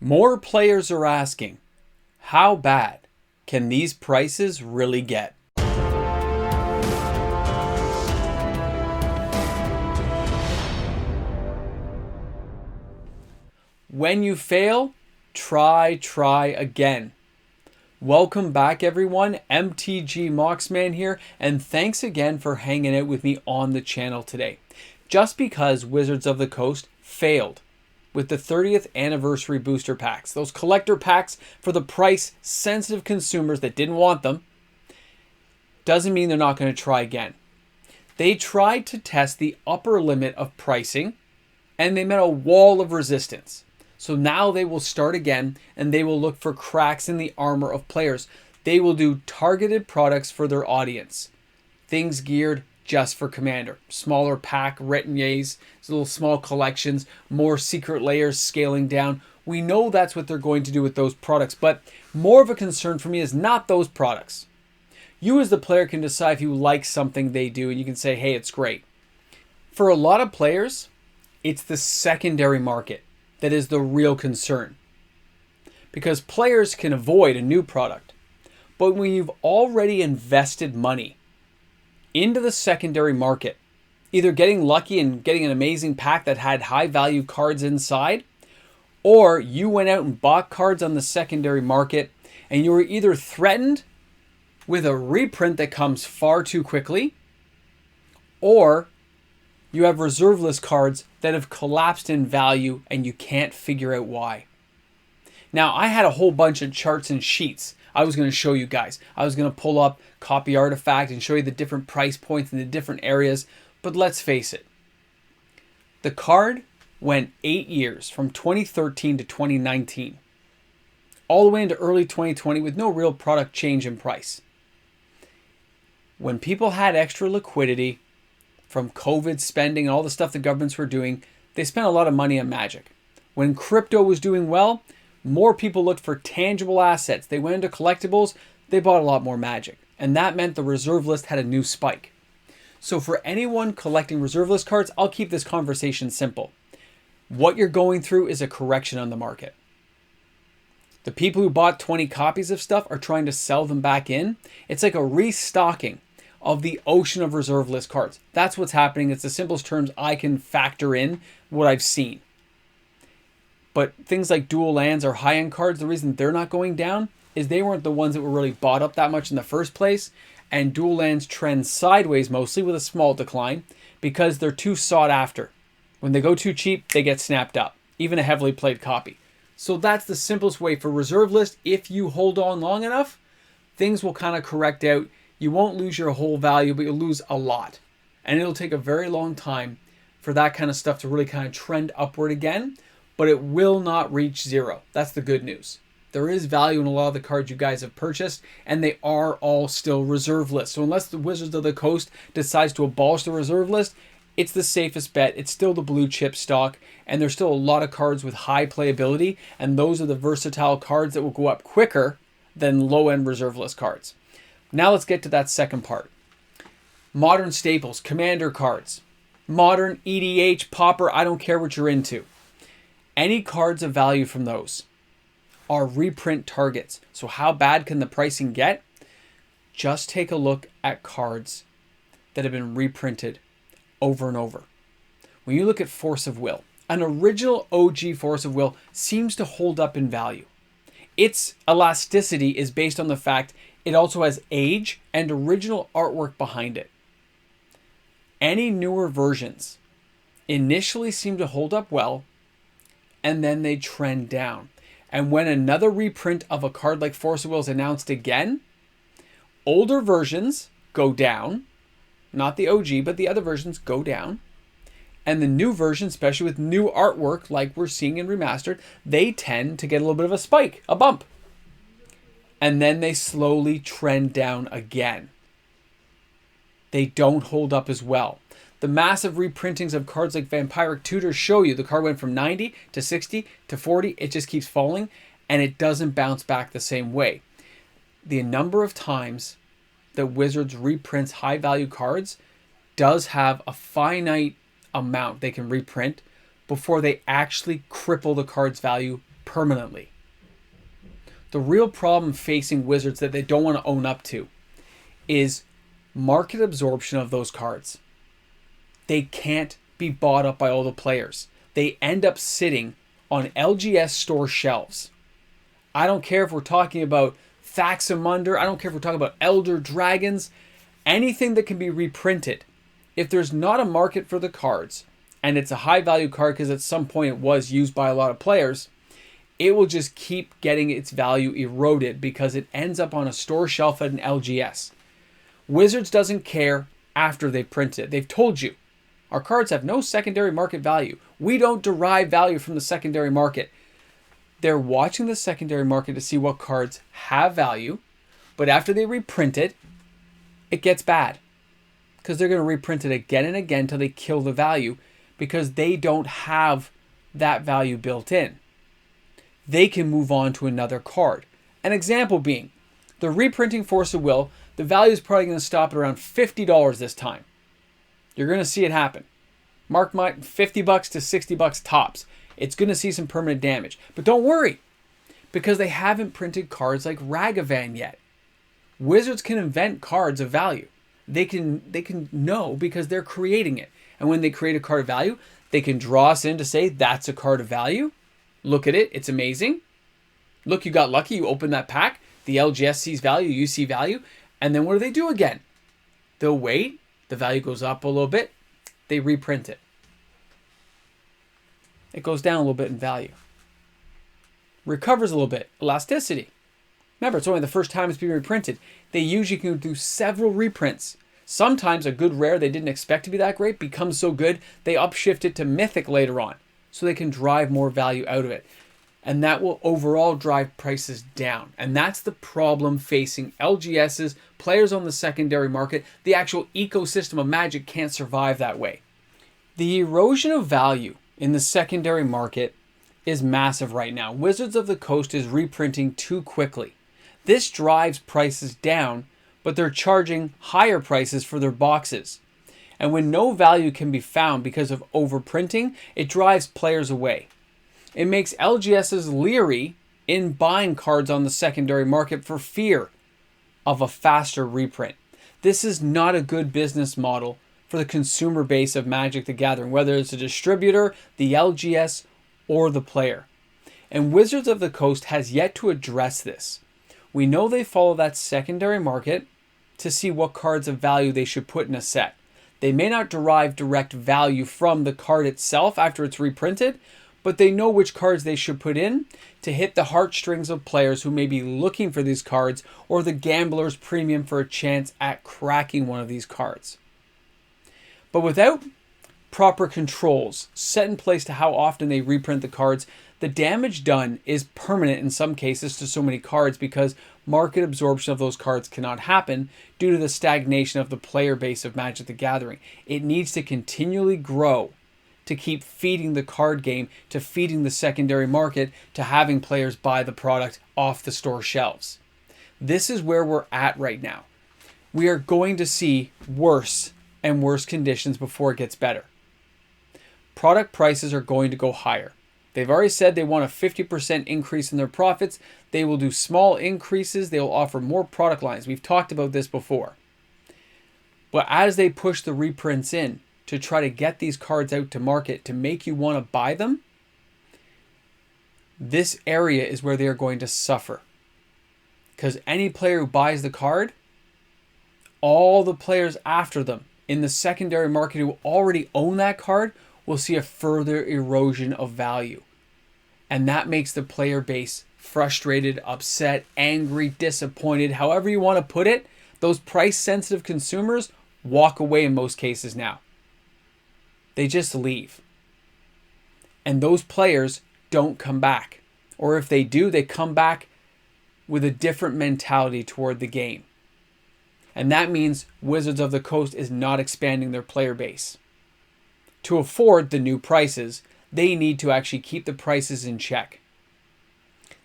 More players are asking, how bad can these prices really get? When you fail, try again. Welcome back everyone, MTG Moxman here, and thanks again for hanging out with me on the channel today. Just because Wizards of the Coast failed with the 30th anniversary booster packs, those collector packs for the price sensitive consumers that didn't want them, doesn't mean they're not going to try again. They tried to test the upper limit of pricing and they met a wall of resistance. So now they will start again and they will look for cracks in the armor of players. They will do targeted products for their audience. Things geared just for Commander. Smaller pack retinues, little small collections, more secret layers scaling down. We know that's what they're going to do with those products, but more of a concern for me is not those products. You as the player can decide if you like something they do and you can say, hey, it's great. For a lot of players, it's the secondary market that is the real concern. Because players can avoid a new product, but when you've already invested money into the secondary market, either getting lucky and getting an amazing pack that had high value cards inside, or you went out and bought cards on the secondary market and you were either threatened with a reprint that comes far too quickly, or you have reserve list cards that have collapsed in value and you can't figure out why. Now, I had a whole bunch of charts and sheets I was going to show you guys. I was going to pull up Copy Artifact and show you the different price points in the different areas. But let's face it. The card went 8 years from 2013 to 2019. All the way into early 2020 with no real product change in price. When people had extra liquidity from COVID spending and all the stuff the governments were doing, they spent a lot of money on Magic. When crypto was doing well, more people looked for tangible assets. They went into collectibles, they bought a lot more Magic. And that meant the reserve list had a new spike. So for anyone collecting reserve list cards, I'll keep this conversation simple. What you're going through is a correction on the market. The people who bought 20 copies of stuff are trying to sell them back in. It's like a restocking of the ocean of reserve list cards. That's what's happening. It's the simplest terms I can factor in what I've seen. But things like dual lands or high-end cards, the reason they're not going down is they weren't the ones that were really bought up that much in the first place. And dual lands trend sideways mostly with a small decline because they're too sought after. When they go too cheap, they get snapped up, even a heavily played copy. So that's the simplest way for reserve list. If you hold on long enough, things will kind of correct out. You won't lose your whole value, but you'll lose a lot. And it'll take a very long time for that kind of stuff to really kind of trend upward again. But it will not reach zero. That's the good news. There is value in a lot of the cards you guys have purchased, and they are all still reserve list. So unless the Wizards of the Coast decides to abolish the reserve list, it's the safest bet. It's still the blue chip stock, and there's still a lot of cards with high playability, and those are the versatile cards that will go up quicker than low-end reserve list cards. Now let's get to that second part. Modern staples, Commander cards. Modern, EDH, Pauper, I don't care what you're into. Any cards of value from those are reprint targets. So how bad can the pricing get? Just take a look at cards that have been reprinted over and over. When you look at Force of Will, an original OG Force of Will seems to hold up in value. Its elasticity is based on the fact it also has age and original artwork behind it. Any newer versions initially seem to hold up well, and then they trend down. And when another reprint of a card like Force of Will is announced again, older versions go down, not the OG, but the other versions go down. And the new version, especially with new artwork like we're seeing in Remastered, they tend to get a little bit of a spike, a bump. And then they slowly trend down again. They don't hold up as well. The massive reprintings of cards like Vampiric Tutor show you the card went from 90 to 60 to 40. It just keeps falling and it doesn't bounce back the same way. The number of times that Wizards reprints high value cards does have a finite amount they can reprint before they actually cripple the card's value permanently. The real problem facing Wizards that they don't want to own up to is market absorption of those cards. They can't be bought up by all the players. They end up sitting on LGS store shelves. I don't care if we're talking about Thaxamunder, I don't care if we're talking about Elder Dragons, anything that can be reprinted. If there's not a market for the cards, and it's a high value card because at some point it was used by a lot of players, it will just keep getting its value eroded because it ends up on a store shelf at an LGS. Wizards doesn't care after they print it. They've told you, our cards have no secondary market value. We don't derive value from the secondary market. They're watching the secondary market to see what cards have value, but after they reprint it, it gets bad because they're going to reprint it again and again until they kill the value because they don't have that value built in. They can move on to another card. An example being, the reprinting Force of Will, the value is probably going to stop at around $50 this time. You're going to see it happen. Mark my $50 to $60 tops. It's going to see some permanent damage. But don't worry, because they haven't printed cards like Ragavan yet. Wizards can invent cards of value. They can know because they're creating it. And when they create a card of value, they can draw us in to say, that's a card of value. Look at it. It's amazing. Look, you got lucky. You opened that pack. The LGS sees value. You see value. And then what do they do again? They'll wait. The value goes up a little bit. They reprint it. It goes down a little bit in value. Recovers a little bit. Elasticity. Remember, it's only the first time it's being reprinted. They usually can do several reprints. Sometimes a good rare they didn't expect to be that great becomes so good they upshift it to mythic later on so they can drive more value out of it. And that will overall drive prices down. And that's the problem facing LGSs, players on the secondary market. The actual ecosystem of Magic can't survive that way. The erosion of value in the secondary market is massive right now. Wizards of the Coast is reprinting too quickly. This drives prices down, but they're charging higher prices for their boxes. And when no value can be found because of overprinting, it drives players away. It makes LGSs leery in buying cards on the secondary market for fear of a faster reprint. This is not a good business model for the consumer base of Magic the Gathering, whether it's a distributor, the LGS, or the player. And Wizards of the Coast has yet to address this. We know they follow that secondary market to see what cards of value they should put in a set. They may not derive direct value from the card itself after it's reprinted, but they know which cards they should put in to hit the heartstrings of players who may be looking for these cards or the gambler's premium for a chance at cracking one of these cards. But without proper controls set in place to how often they reprint the cards, the damage done is permanent in some cases to so many cards because market absorption of those cards cannot happen due to the stagnation of the player base of Magic the Gathering. It needs to continually grow to keep feeding the card game, to feeding the secondary market, to having players buy the product off the store shelves. This is where we're at right now. We are going to see worse and worse conditions before it gets better. Product prices are going to go higher. They've already said they want a 50% increase in their profits. They will do small increases. They will offer more product lines. We've talked about this before. But as they push the reprints in to try to get these cards out to market to make you want to buy them, this area is where they are going to suffer. Because any player who buys the card, all the players after them in the secondary market who already own that card will see a further erosion of value. And that makes the player base frustrated, upset, angry, disappointed, however you want to put it. Those price-sensitive consumers walk away in most cases now. They just leave. And those players don't come back. Or if they do, they come back with a different mentality toward the game. And that means Wizards of the Coast is not expanding their player base. To afford the new prices, they need to actually keep the prices in check.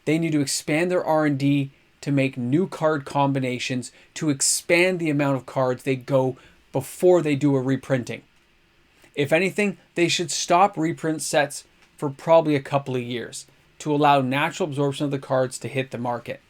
They need to expand their R&D to make new card combinations, to expand the amount of cards they go before they do a reprinting. If anything, they should stop reprint sets for probably a couple of years to allow natural absorption of the cards to hit the market.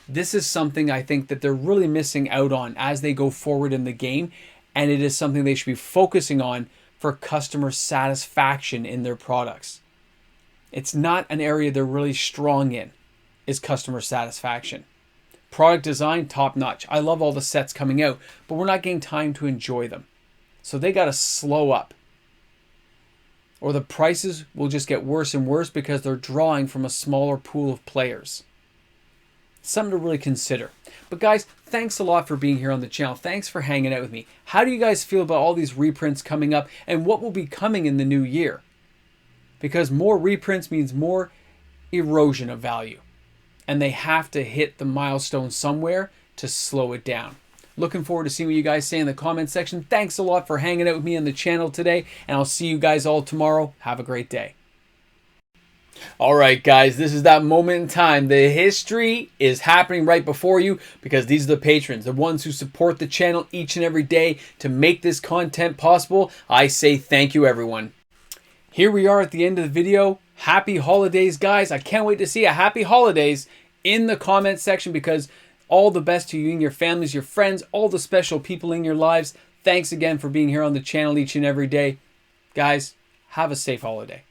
This is something I think that they're really missing out on as they go forward in the game, and it is something they should be focusing on for customer satisfaction in their products. It's not an area they're really strong in, is customer satisfaction. Product design, top notch. I love all the sets coming out, but we're not getting time to enjoy them. So they got to slow up, or the prices will just get worse and worse because they're drawing from a smaller pool of players. Something to really consider. But guys, thanks a lot for being here on the channel. Thanks for hanging out with me. How do you guys feel about all these reprints coming up and what will be coming in the new year? Because more reprints means more erosion of value. And they have to hit the milestone somewhere to slow it down. Looking forward to seeing what you guys say in the comment section. Thanks a lot for hanging out with me on the channel today. And I'll see you guys all tomorrow. Have a great day. Alright guys, this is that moment in time. The history is happening right before you because these are the patrons, the ones who support the channel each and every day to make this content possible. I say thank you everyone. Here we are at the end of the video. Happy holidays guys. I can't wait to see a happy holidays in the comment section because all the best to you and your families, your friends, all the special people in your lives. Thanks again for being here on the channel each and every day. Guys, have a safe holiday.